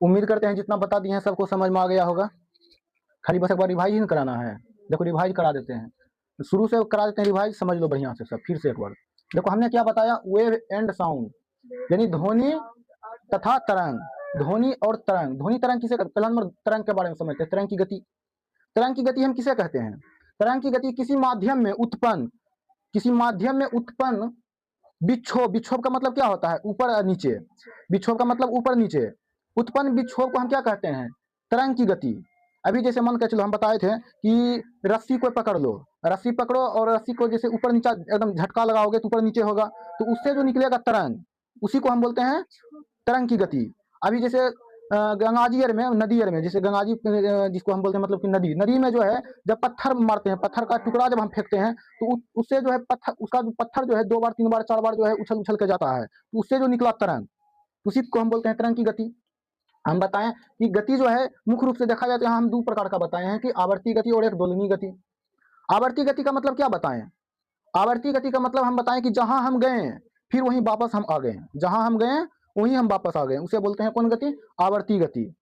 उम्मीद करते हैं जितना बता दिए हैं सबको समझ में आ गया होगा। खाली बस एक बार रिवाइज ही कराना है। देखो रिवाइज करा देते हैं, शुरू से करा देते हैं रिवाइज, समझ लो बढ़िया से सब फिर से एक बार। देखो हमने क्या बताया, वेव एंड साउंड, यानी ध्वनि तथा तरंग। ध्वनि और तरंग, ध्वनि तरंग किसे कहते हैं? पहला नंबर तरंग के बारे में समझते हैं। तरंग की गति, तरंग की गति हम किसे कहते हैं? तरंग की गति किसी माध्यम में उत्पन्न, किसी माध्यम में उत्पन्न विक्षोभ। विक्षोभ का मतलब क्या होता है? ऊपर नीचे। विक्षोभ का मतलब ऊपर नीचे। उत्पन्न विक्षोभ को हम क्या कहते हैं? तरंग की गति। अभी जैसे मान के चलो हम बताए थे कि रस्सी को पकड़ लो, रस्सी पकड़ो और रस्सी को जैसे ऊपर नीचा एकदम झटका लगाओगे तो ऊपर नीचे होगा, तो उससे जो निकलेगा तरंग, उसी को हम बोलते हैं तरंग की गति। अभी जैसे गंगाजीर में, नदीयर में, जैसे गंगाजी जिसको हम बोलते हैं मतलब कि नदी, नदी में जो है जब पत्थर मारते हैं, पत्थर का टुकड़ा जब हम फेंकते हैं तो उससे जो है पत्थर, उसका जो पत्थर जो है 2 बार 3 बार 4 बार जो है उछल उछल के जाता है, तो उससे जो निकला तरंग, उसी को हम बोलते हैं तरंग की गति। हम बताएं कि गति जो है मुख्य रूप से देखा जाए तो यहाँ हम 2 प्रकार का बताए हैं कि आवर्ती गति और एक दोलनी गति। आवर्ती गति का मतलब क्या बताएं? आवर्ती गति का मतलब हम बताएं कि जहां हम गए फिर वहीं वापस हम आ गए, जहां हम गए वहीं हम वापस आ गए, उसे बोलते हैं कौन गति? आवर्ती गति।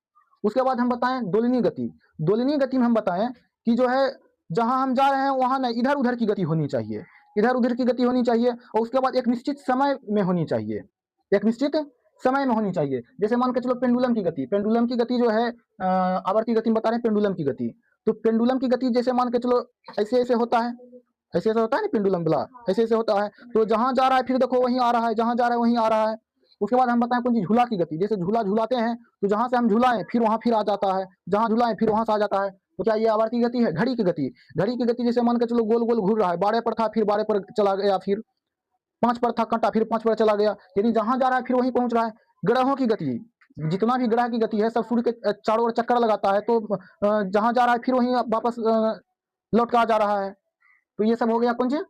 उसके बाद हम बताएं दोलनी गति। दोलनी गति में हम बताएं कि जो है जहां हम जा रहे हैं वहां नहीं, इधर उधर की गति होनी चाहिए, इधर उधर की गति होनी चाहिए, और उसके बाद एक निश्चित समय में होनी चाहिए, एक निश्चित समय में होनी चाहिए। जैसे मान के चलो पेंडुलम की गति, पेंडुलम की गति जो है आवर्ती गति में बता रहे हैं पेंडुलम की गति। तो पेंडुलम की गति जैसे मान के चलो ऐसे ऐसे होता है, ऐसे ऐसे होता है ना पेंडुलम ब्ला, ऐसे ऐसे होता है, तो जहां जा रहा है फिर देखो वहीं आ रहा है, जहां जा रहा है वहीं आ रहा है। उसके बाद हम बताएं कौन सी झूला की गति, जैसे झूला झूलाते हैं तो जहां से हम झूलाएं फिर वहां फिर आ जाता है, जहां झूलाएं फिर वहां से आ जाता है, तो क्या ये आवर्ती गति है? घड़ी की गति, घड़ी की गति जैसे मान के चलो गोल गोल घूर रहा है, 12 पर था फिर 12 पर चला गया, फिर 5 पर था कांटा फिर 5 पर चला गया, यानी जहां जा रहा है फिर वहीं पहुंच रहा है। ग्रहों की गति, जितना भी ग्रह की गति है सब सूर्य के चारों ओर चक्कर लगाता है, तो जहां जा रहा है फिर वहीं वापस लौट कर आ जा रहा है, तो ये सब हो गया कौन सी?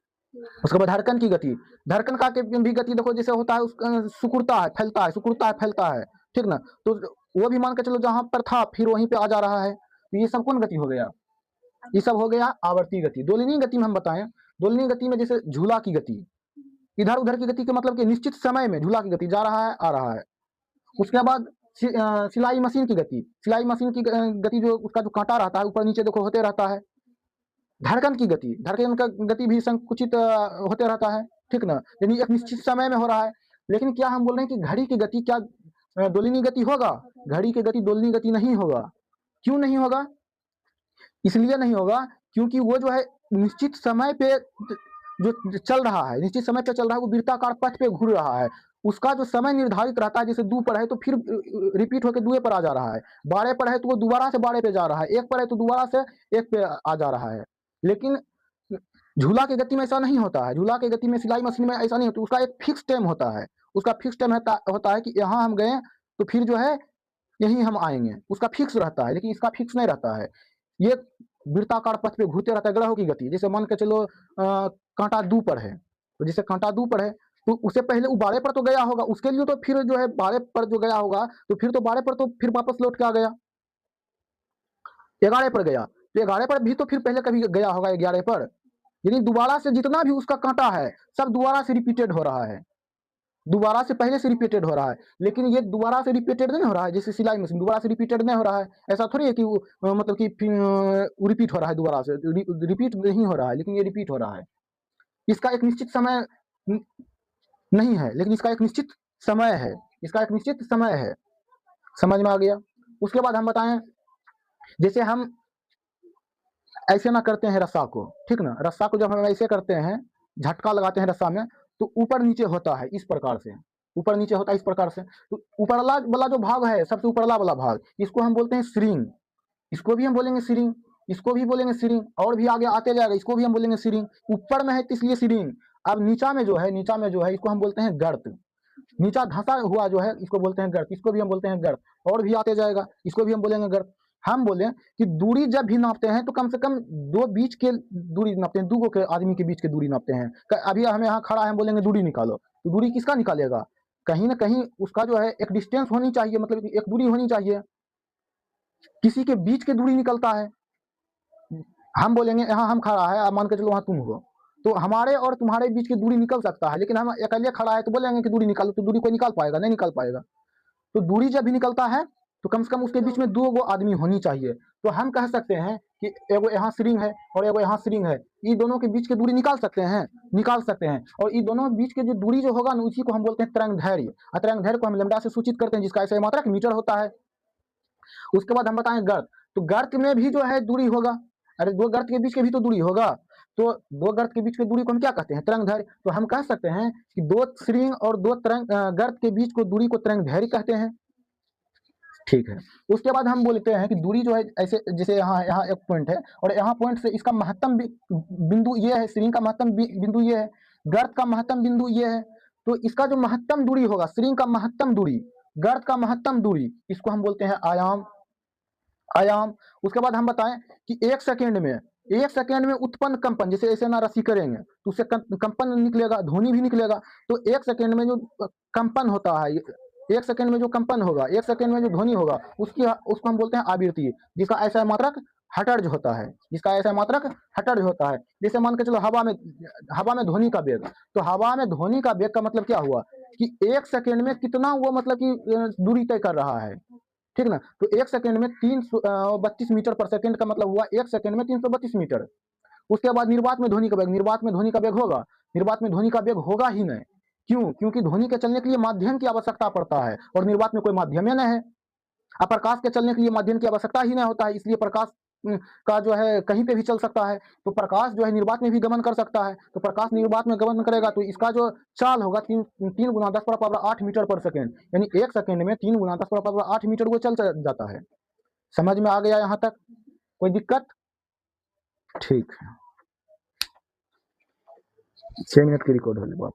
उसके बाद धड़कन की गति, धड़कन का भी गति देखो जैसे होता है सिकुड़ता है फैलता है, सिकुड़ता है फैलता है, ठीक ना, तो वो भी मान के चलो जहां पर था फिर वहीं पे आ जा रहा है, तो ये सब कौन गति हो गया? ये सब हो गया आवर्ती गति। दोलिनी गति में हम बताएं, दोलिनी गति में जैसे झूला की गति, इधर उधर की गति के मतलब कि निश्चित समय में झूला की गति जा रहा है आ रहा है। उसके बाद सिलाई मशीन की गति, सिलाई मशीन की गति जो उसका जो कांटा रहता है ऊपर नीचे देखो होते रहता है। धड़कन की गति, धड़कन का गति भी संकुचित होते रहता है, ठीक ना, यानी एक निश्चित समय में हो रहा है। लेकिन क्या हम बोल रहे हैं कि घड़ी की गति क्या दोलिनी गति होगा? घड़ी की गति दोलिनी गति नहीं होगा। क्यों नहीं होगा? इसलिए नहीं होगा क्योंकि वो जो है निश्चित समय पे जो चल रहा है, निश्चित समय पे चल रहा है, वो वृत्ताकार पथ पे घूर रहा है, उसका जो समय निर्धारित रहता है, जैसे 2 पर है तो फिर रिपीट होकर 2 पर आ जा रहा है, 12 पर है तो वो दोबारा से 12 पे जा रहा है, 1 पर है तो दोबारा से 1 पे आ जा रहा है। लेकिन झूला की गति में ऐसा नहीं होता है, झूला की गति में सिलाई मशीन में ऐसा नहीं होता, उसका एक फिक्स टाइम होता है, उसका फिक्स टाइम होता है कि यहाँ हम गए तो फिर जो है यहीं हम आएंगे, उसका फिक्स रहता है, लेकिन इसका फिक्स नहीं रहता है। ये वृत्ताकार पथ पे घूमते रहता है। ग्रहों की गति जैसे मान के चलो कांटा 2 पर है, तो जैसे कांटा 2 पर है तो उससे पहले वो 12 पर तो गया होगा, उसके लिए तो फिर जो है 12 पर जो गया होगा तो फिर तो 12 पर तो फिर वापस लौट के आ गया, 11 पर गया तो 11 पर भी तो फिर पहले कभी गया होगा 11 पर, यानी दोबारा से जितना भी उसका कांटा है सब दोबारा से रिपीटेड हो रहा है, दोबारा से पहले से रिपीटेड हो रहा है। लेकिन ये दोबारा से रिपीटेड नहीं हो रहा है, जैसे सिलाई मशीन दोबारा से रिपीटेड नहीं हो रहा है, ऐसा थोड़ी है कि वो मतलब कि रिपीट हो रहा है, दोबारा से रिपीट नहीं हो रहा है, लेकिन ये रिपीट हो रहा है। इसका एक निश्चित समय नहीं है, लेकिन इसका एक निश्चित समय है, इसका एक निश्चित समय है। समझ में आ गया? उसके बाद हम बताएं जैसे हम ऐसे ना करते हैं रस्सा को, ठीक ना, रस्सा को जब हम ऐसे करते हैं झटका लगाते हैं रस्सा में तो ऊपर नीचे होता है इस प्रकार से, ऊपर नीचे होता है इस प्रकार से, तो ऊपरला वाला जो भाग है सबसे ऊपरला वाला भाग, इसको हम बोलते हैं सिरिंग, इसको भी हम बोलेंगे सिरिंग, इसको भी बोलेंगे सिरिंग, और भी आगे आते जाएगा इसको भी हम बोलेंगे सिरिंग। ऊपर में है तो इसलिए सिरिंग। अब नीचा में जो है, नीचा में जो है इसको हम बोलते हैं गर्त, नीचा धंसा हुआ जो है इसको बोलते हैं गर्त, इसको भी हम बोलते हैं गर्त, और भी आते जाएगा इसको भी हम बोलेंगे गर्त। हम बोले कि दूरी जब भी नापते हैं तो कम से कम 2 बीच के दूरी नापते हैं, 2 के आदमी के बीच के दूरी नापते हैं। अभी हम यहाँ खड़ा है, हम बोलेंगे दूरी निकालो, तो दूरी किसका निकालेगा? कहीं ना कहीं उसका जो है एक डिस्टेंस होनी चाहिए, मतलब एक दूरी होनी चाहिए, किसी के बीच के दूरी निकलता है। हम बोलेंगे यहाँ हम खड़ा है, मान के चलो वहाँ तुम हो, तो हमारे और तुम्हारे बीच की दूरी निकल सकता है, लेकिन हम अकेले खड़ा है तो बोलेंगे कि दूरी निकालो, तो दूरी कोई निकाल पाएगा? नहीं निकाल पाएगा। तो दूरी जब भी निकलता है तो कम से कम उसके बीच में 2 गो आदमी होनी चाहिए। तो हम कह सकते हैं कि एगो यहाँ सिरिंग है और एगो यहाँ सिरिंग है, ये दोनों के बीच की दूरी निकाल सकते हैं, निकाल सकते हैं। और ये दोनों बीच की जो दूरी जो होगा ना, उसी को हम बोलते हैं तरंगदैर्घ्य। और तरंगदैर्घ्य को हम लैम्डा से सूचित करते हैं, जिसका ऐसा मात्रक मीटर होता है। उसके बाद हम बताएं गर्त, तो गर्त में भी जो है दूरी होगा। अरे 2 गर्त के बीच के भी तो दूरी होगा, तो 2 गर्त के बीच की दूरी को हम क्या कहते हैं? तरंगदैर्घ्य। तो हम कह सकते हैं कि 2 सिरिंग और 2 गर्त के बीच को दूरी को तरंगदैर्घ्य कहते हैं। ठीक है। उसके बाद हम बोलते हैं कि दूरी जो है ऐसे, जैसे यहाँ यहाँ एक पॉइंट है और यहाँ पॉइंट से इसका महत्तम बिंदु ये है, सिरिंग का महत्तम बिंदु ये है, गर्त का महत्तम बिंदु ये है। तो इसका जो महत्तम दूरी होगा, सिरिंग का महत्तम दूरी, गर्त का महत्तम दूरी, इसको हम बोलते हैं आयाम। आयाम। उसके बाद हम बताएं कि 1 सेकेंड में उत्पन्न कंपन, जैसे ऐसे ना रस्सी करेंगे तो उससे कंपन निकलेगा, ध्वनि भी निकलेगा। तो 1 सेकेंड में जो कंपन होता है, 1 सेकेंड में जो कंपन होगा, 1 सेकेंड में जो ध्वनि होगा, उसको हम बोलते हैं आवृत्ति, जिसका ऐसा मात्रक हर्ट्ज होता है, जिसका ऐसा मात्रक हर्ट्ज होता है। जैसे मान के चलो हवा में ध्वनि का वेग, तो हवा में ध्वनि का वेग का मतलब क्या हुआ कि 1 सेकेंड में कितना वो मतलब कि दूरी तय कर रहा है, ठीक ना। तो 1 सेकेंड में 332 मीटर पर सेकेंड का मतलब हुआ 1 सेकेंड में 332 मीटर। उसके बाद निर्वात में ध्वनि का वेग, निर्वात में ध्वनि का वेग होगा, निर्वात में ध्वनि का वेग होगा ही नहीं। क्यों? क्योंकि ध्वनि के चलने के लिए माध्यम की आवश्यकता पड़ता है और निर्वात में कोई माध्यम ही नहीं है। अब प्रकाश के चलने के लिए माध्यम की आवश्यकता ही नहीं होता है, इसलिए प्रकाश का जो है कहीं पे भी चल सकता है। तो प्रकाश जो है निर्वात में भी गमन कर सकता है, तो प्रकाश निर्वात में गमन करेगा तो इसका जो चाल होगा 3 गुना 10⁻8 मीटर पर सेकेंड, यानी 1 सेकेंड में 3 गुना 10⁻8 मीटर वो चल जाता है। समझ में आ गया यहाँ तक? कोई दिक्कत? ठीक है, 6 मिनट की रिकॉर्ड हो